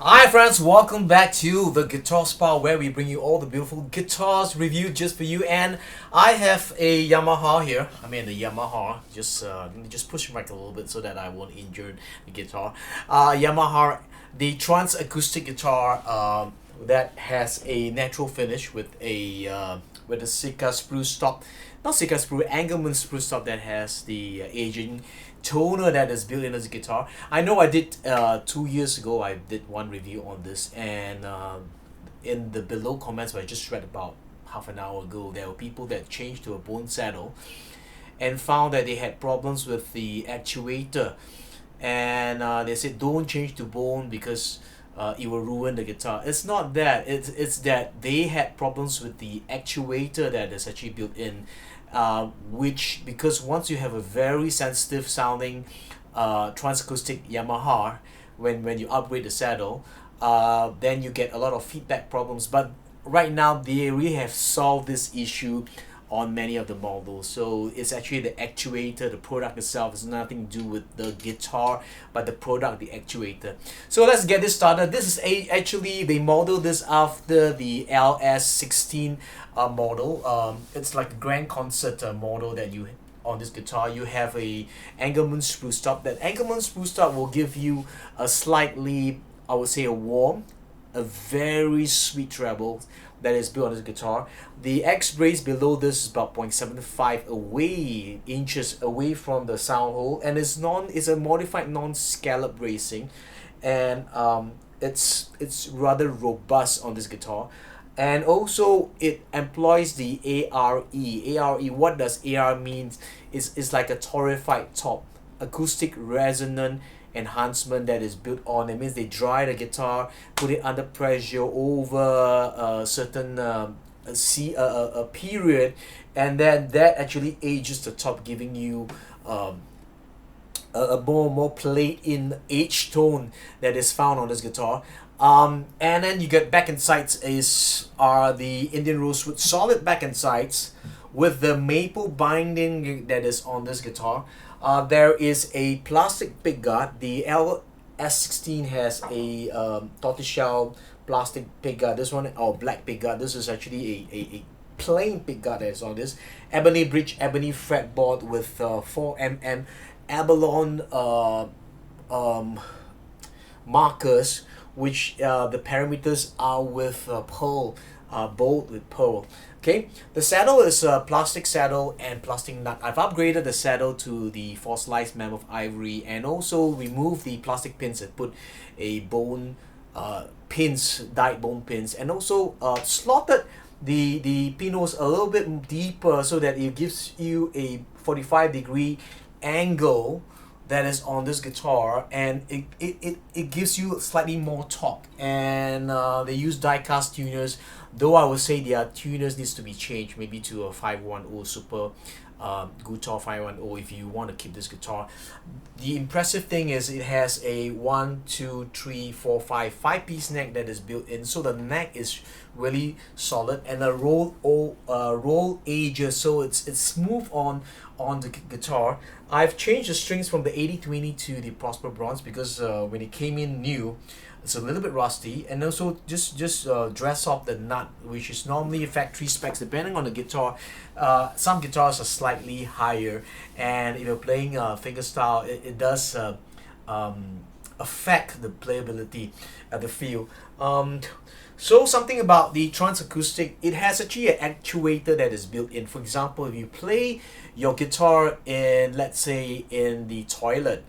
Hi friends, welcome back to the Guitar Spa where we bring you all the beautiful guitars reviewed just for you. And I have a Yamaha here. The Yamaha. Let me just push the mic a little bit so that I won't injure the guitar. Yamaha, the Transacoustic guitar that has a natural finish with a Sika spruce top, not Sika spruce, Engelmann spruce top that has the aging toner that is built in as a guitar. I know I did 2 years ago. I did one review on this, and in the below comments, I just read about half an hour ago, there were people that changed to a bone saddle and found that they had problems with the actuator, and they said don't change to bone because it will ruin the guitar. It's not that. It's that they had problems with the actuator that is actually built in, which, because once you have a very sensitive sounding transacoustic Yamaha, when you upgrade the saddle, then you get a lot of feedback problems. But right now they really have solved this issue on many of the models. So it's actually the actuator, the product itself. It's nothing to do with the guitar, but the product, the actuator. So let's get this started. This is actually, they modeled this after the LS16 model. It's like a grand concert model that you on this guitar. You have a Engelmann spruce top. That Engelmann spruce top will give you a slightly, I would say, a warm, a very sweet treble that is built on this guitar. The X brace below this is about 0.75 inches away from the sound hole, and it's a modified non-scallop bracing, and it's rather robust on this guitar. And also it employs the A.R.E. A.R.E. What does A.R. means? Is like a torrefied top, acoustic resonance enhancement that is built on. It means they dry the guitar, put it under pressure over a certain a period, and then that actually ages the top, giving you a more played in H tone that is found on this guitar. And then you get back end sights are the Indian rosewood solid back end sights with the maple binding that is on this guitar. There is a plastic pickguard. The LS16 has a tortoiseshell plastic pickguard. This one, or black pickguard. This is actually a plain pickguard that is on this. Ebony bridge, ebony fretboard with 4mm abalone markers, which the parameters are with pearl, bold with pearl. Okay, the saddle is a plastic saddle and plastic nut. I've upgraded the saddle to the fossilized mammoth ivory, and also removed the plastic pins and put a bone pins, dyed bone pins, and also slotted the pinholes a little bit deeper so that it gives you a 45-degree angle that is on this guitar, and it gives you slightly more torque. And they use die-cast tuners, though I would say their tuners needs to be changed, maybe to a 510 Super Guitar 510 if you want to keep this guitar. The impressive thing is it has a 5-piece neck that is built in, so the neck is really solid, and a roll edges, so it's smooth on the guitar. I've changed the strings from the 8020 to the Prosper Bronze because when it came in new, it's a little bit rusty. And also just dress up the nut, which is normally factory specs depending on the guitar. Some guitars are slightly higher, and if you're playing fingerstyle, it does affect the playability, the feel. So something about the Transacoustic, it has actually an actuator that is built in. For example, if you play your guitar in, let's say, in the toilet,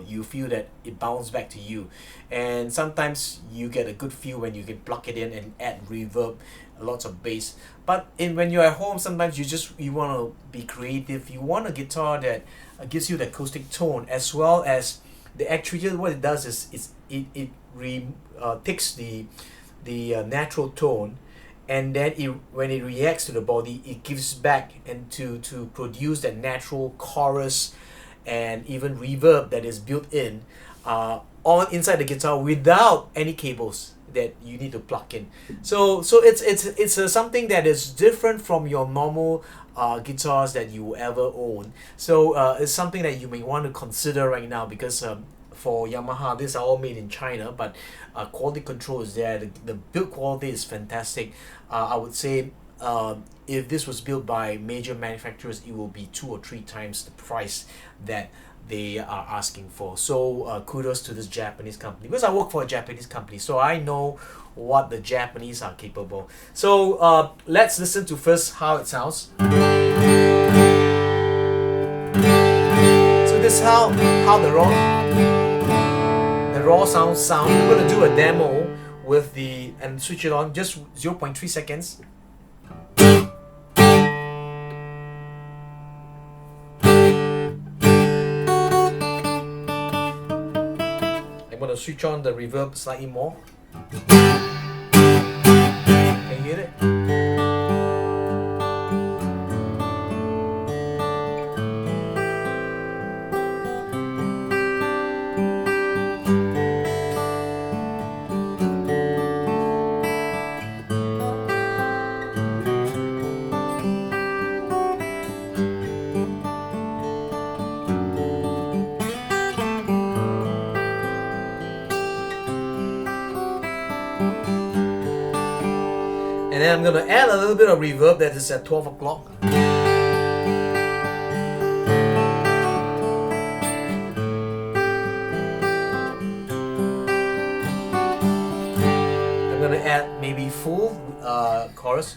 you feel that it bounces back to you. And sometimes you get a good feel when you can plug it in and add reverb, lots of bass. But when you're at home, sometimes you want to be creative. You want a guitar that gives you the acoustic tone, as well as the actuator. What it does is it takes the natural tone, and then when it reacts to the body, it gives back and to produce that natural chorus and even reverb that is built in on inside the guitar without any cables that you need to plug in. So it's something that is different from your normal guitars that you ever own. So it's something that you may want to consider right now, because for Yamaha. These are all made in China, but quality control is there. The build quality is fantastic. I would say if this was built by major manufacturers, it will be 2 or 3 times the price that they are asking for. So kudos to this Japanese company, because I work for a Japanese company, so I know what the Japanese are capable. So let's listen to first how it sounds. So this is how the raw sounds. I'm going to do a demo with the, and switch it on, just 0.3 seconds. I'm going to switch on the reverb slightly more. Can you hear it? And then I'm going to add a little bit of reverb that is at 12 o'clock. I'm going to add maybe full chorus.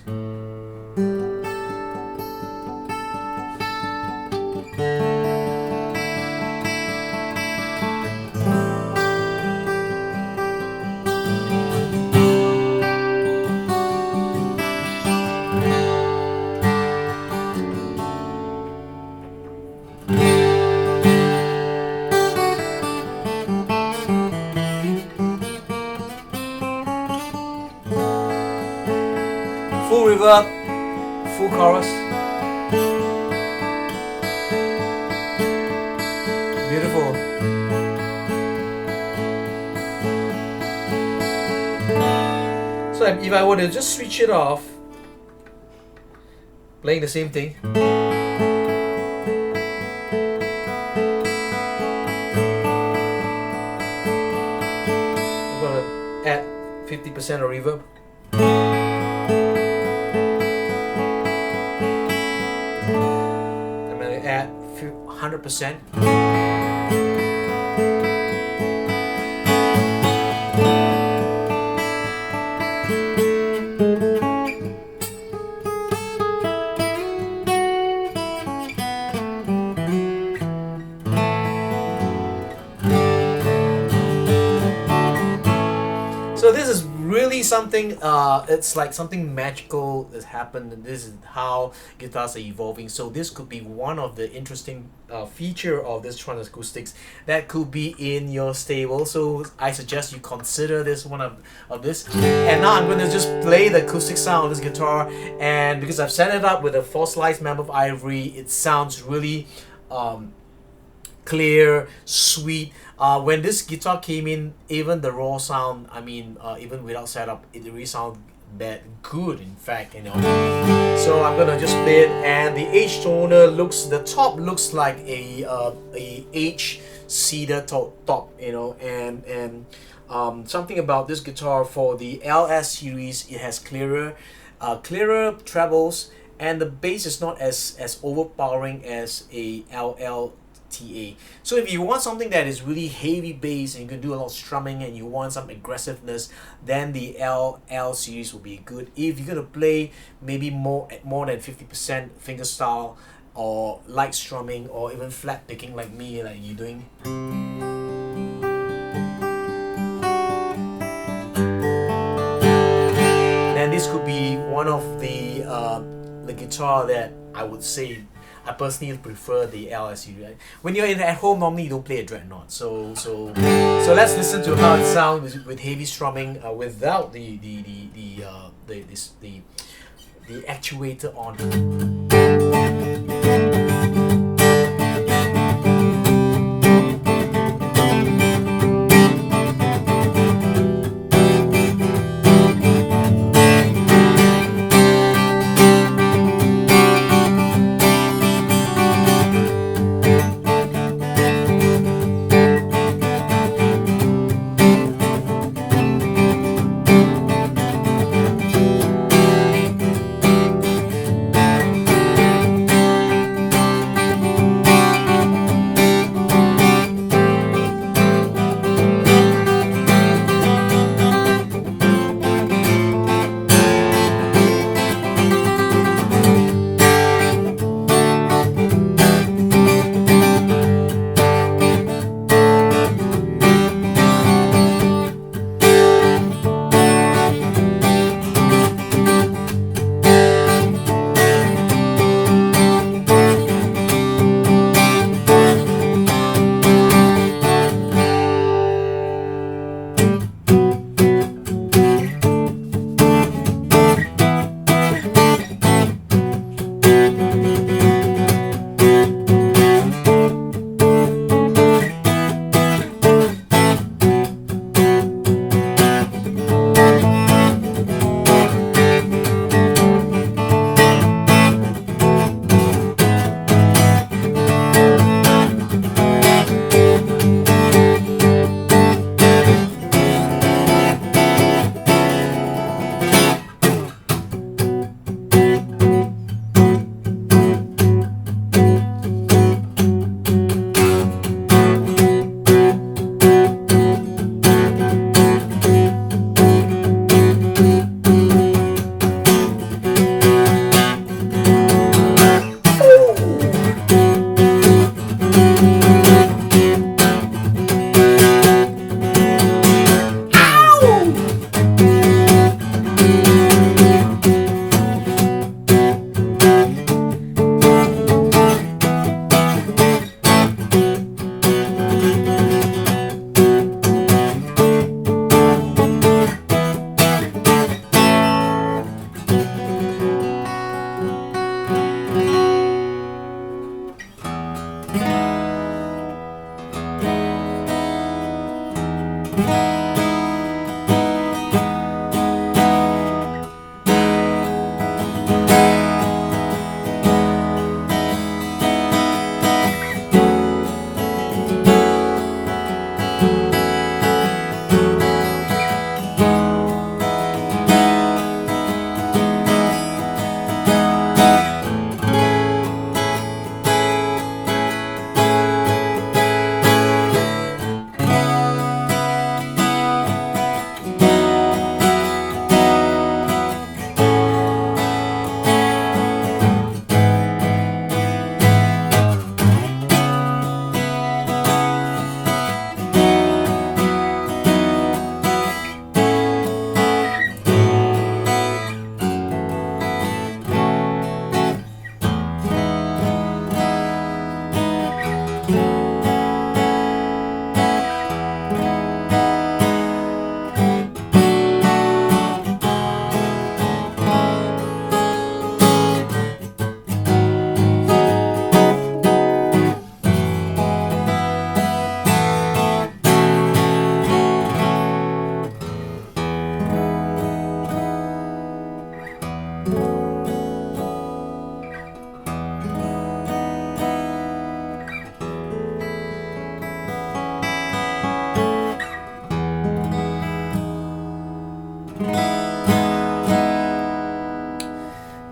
Full reverb, full chorus. Beautiful. So if I were to just switch it off, playing the same thing. I'm gonna add 50% of reverb. At 100%. So this is really something, it's like something magical that happened, and this is how guitars are evolving. So this could be one of the interesting feature of this Transacoustics that could be in your stable. So I suggest you consider this one of this. And now I'm going to just play the acoustic sound of this guitar, and because I've set it up with a fossilized mammoth ivory, it sounds really clear, sweet. When this guitar came in, even the raw sound, I mean, even without setup, it really sounds good, in fact, you know. So I'm gonna just play it, and the H toner looks, the top looks like a H cedar top, you know, and something about this guitar for the LS series, it has clearer trebles, and the bass is not as overpowering as a LL TA. So if you want something that is really heavy bass and you can do a lot of strumming and you want some aggressiveness, then the LL series will be good. If you're gonna play maybe more than 50% fingerstyle or light strumming or even flat picking like me, like you're doing, then this could be one of the guitar that I would say I personally prefer the LS series. Right? When you're at home, normally you don't play a dreadnought. So let's listen to how it sounds with heavy strumming without the actuator on.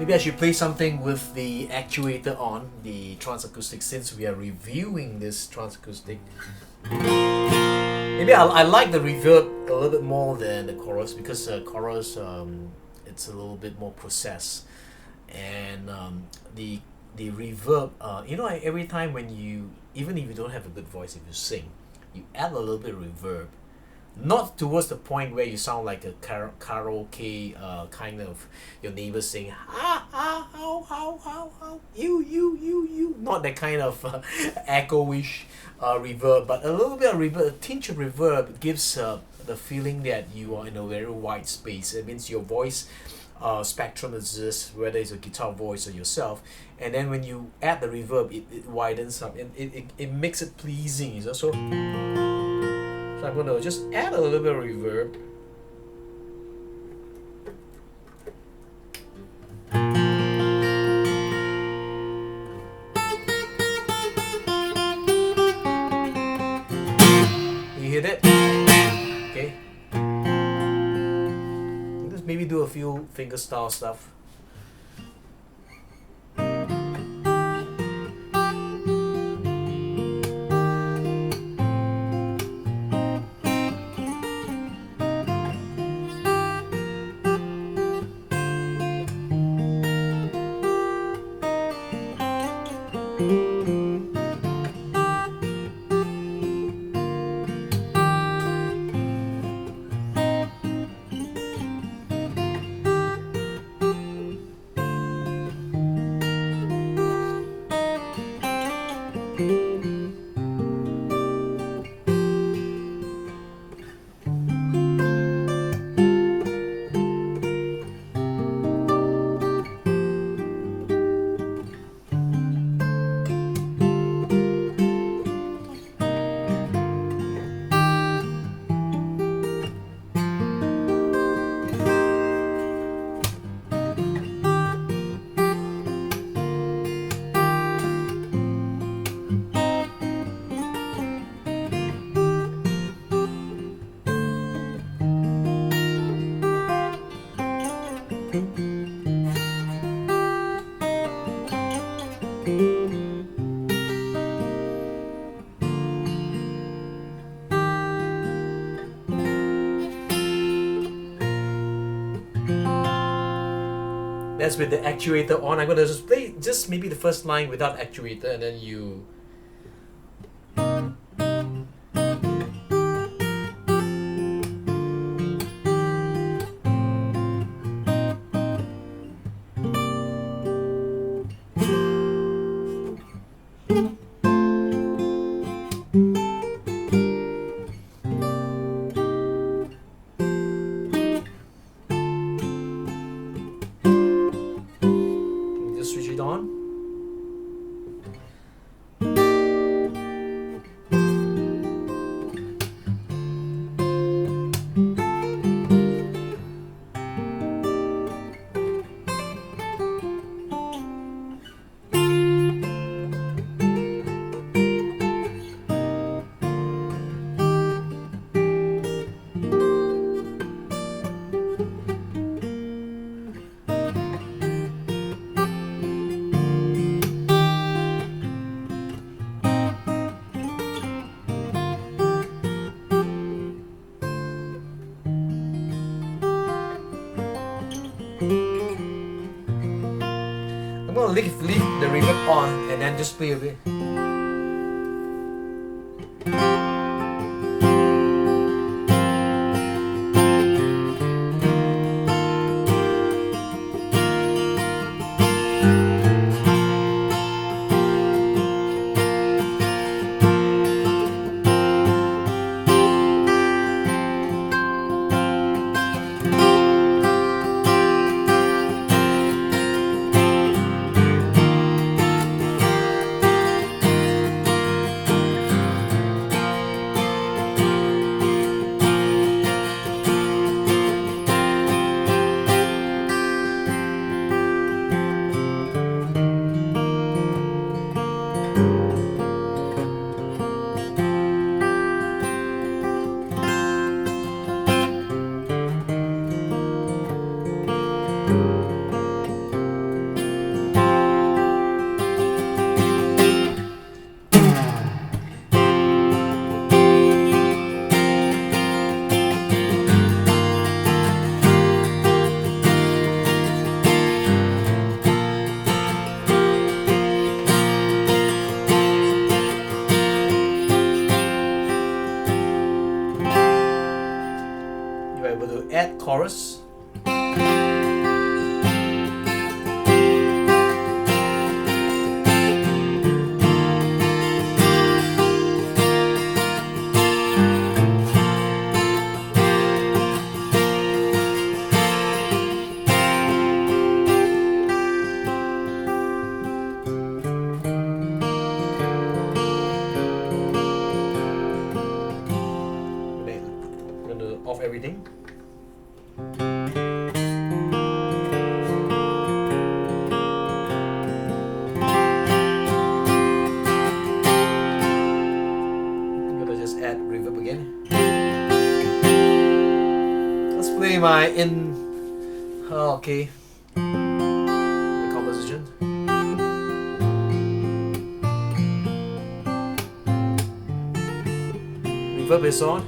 Maybe I should play something with the actuator on, the Transacoustic, since we are reviewing this Transacoustic. Maybe I like the reverb a little bit more than the chorus, because chorus, it's a little bit more processed. And the reverb, you know, every time when you, even if you don't have a good voice, if you sing, you add a little bit of reverb. Not towards the point where you sound like a karaoke kind of, your neighbor saying how you, not that kind of echo-ish reverb, but a little bit of reverb, a tinge of reverb gives the feeling that you are in a very wide space. It means your voice spectrum exists, whether it's a guitar voice or yourself, and then when you add the reverb, it widens up, and it makes it pleasing. So I'm going to just add a little bit of reverb. You hear that? Okay. Let's maybe do a few fingerstyle stuff. That's with the actuator on. I'm gonna just play just maybe the first line without actuator, and then you. Switch it on. I'm gonna leave the reverb on and then just play a bit. we're able to add chorus. I'm going to off everything. Add reverb again. Let's play my okay, the composition. Reverb is on.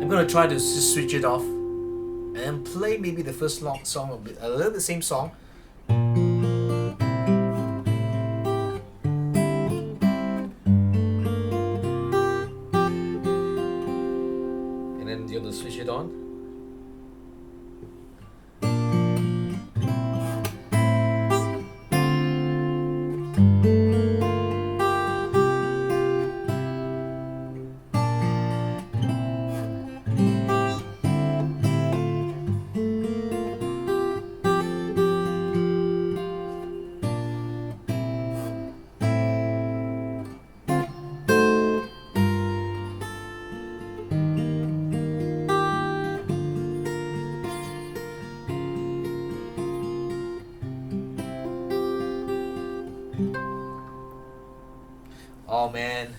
I'm gonna try to just switch it off and play maybe the first song a little bit same song. And then you're gonna switch it on. Oh man.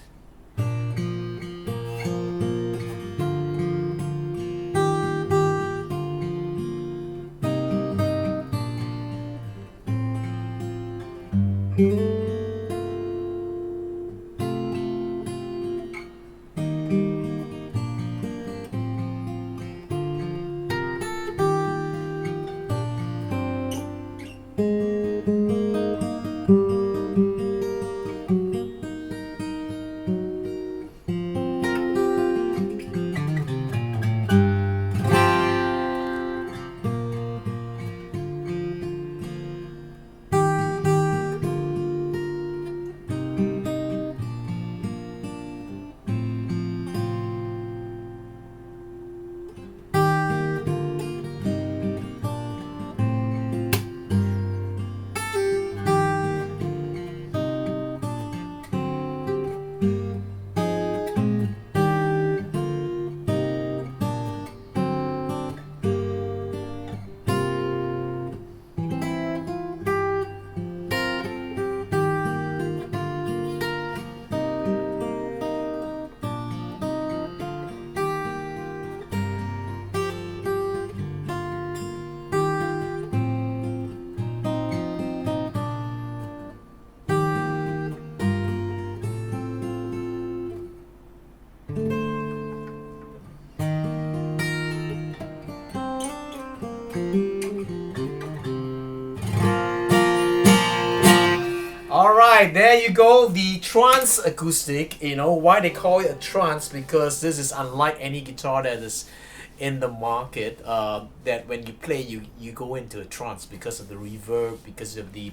Alright, there you go, the Transacoustic. You know why they call it a trance? Because this is unlike any guitar that is in the market, that when you play you go into a trance because of the reverb, because of the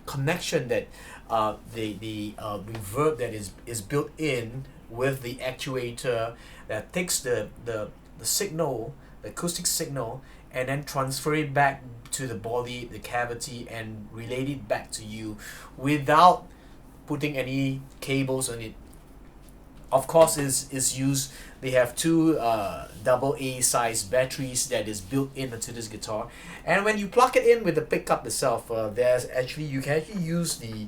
connection that the reverb that is built in with the actuator that takes the signal, the acoustic signal, and then transfer it back to the body, the cavity, and relate it back to you without putting any cables on it. Of course, is used. They have two AA size batteries that is built into this guitar, and when you plug it in with the pickup itself, there's actually, you can actually use the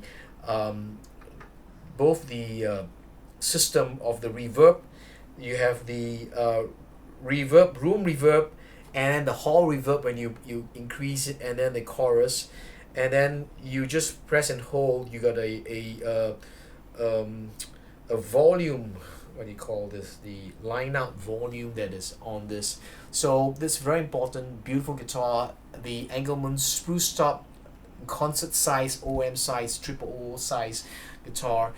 both the system of the reverb. You have the reverb, room reverb, and the hall reverb when you increase it, and then the chorus, and then you just press and hold. You got a volume, what do you call this, the line out volume that is on this. So this very important, beautiful guitar, the Engelmann spruce top, concert size, OM size, triple O size guitar,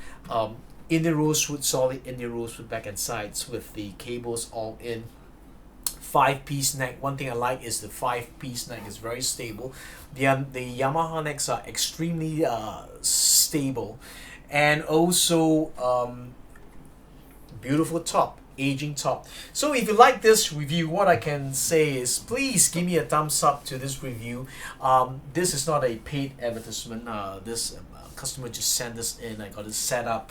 in the rosewood, solid in the rosewood back and sides with the cables all in. 5-piece neck. One thing I like is the 5-piece neck is very stable. The Yamaha necks are extremely stable, and also beautiful top, aging top. So if you like this review, what I can say is please give me a thumbs up to this review. This is not a paid advertisement. This customer just sent this in. I got it set up,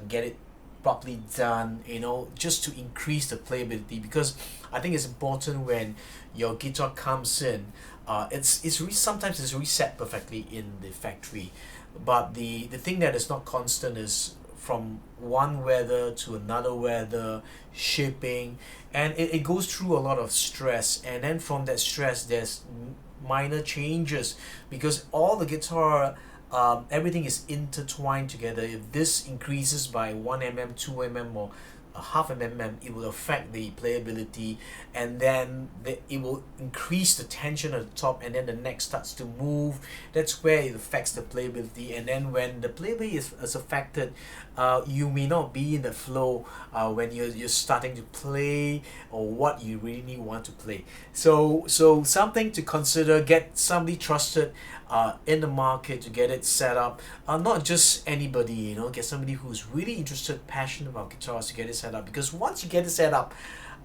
get it properly done, you know, just to increase the playability, because I think it's important when your guitar comes in, sometimes it's reset perfectly in the factory, but the thing that is not constant is from one weather to another weather, shipping, and it goes through a lot of stress, and then from that stress there's minor changes, because all the guitar, everything is intertwined together. If this increases by 1 mm, 2 mm, or a half mm, it will affect the playability, and then it will increase the tension at the top, and then the neck starts to move. That's where it affects the playability, and then when the playability is affected, you may not be in the flow when you're starting to play, or what you really want to play. So something to consider. Get somebody trusted in the market to get it set up. Not just anybody, you know, get somebody who's really interested, passionate about guitars to get it set up, because once you get it set up,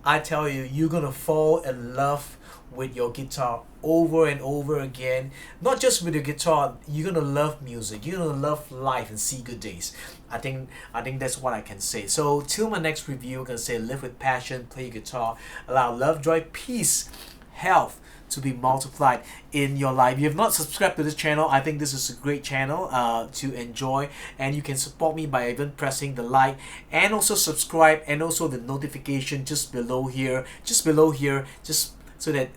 I tell you, you're gonna fall in love with your guitar over and over again. Not just with your guitar, you're gonna love music, you're gonna love life and see good days. I think that's what I can say. So till my next review, I'm gonna say live with passion, play guitar, allow love, joy, peace, health to be multiplied in your life. If you have not subscribed to this channel, I think this is a great channel to enjoy, and you can support me by even pressing the like, and also subscribe, and also the notification just below here, just so that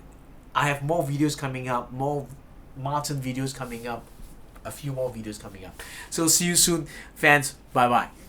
I have more videos coming up, more Martin videos coming up, a few more videos coming up. So see you soon, fans. Bye bye.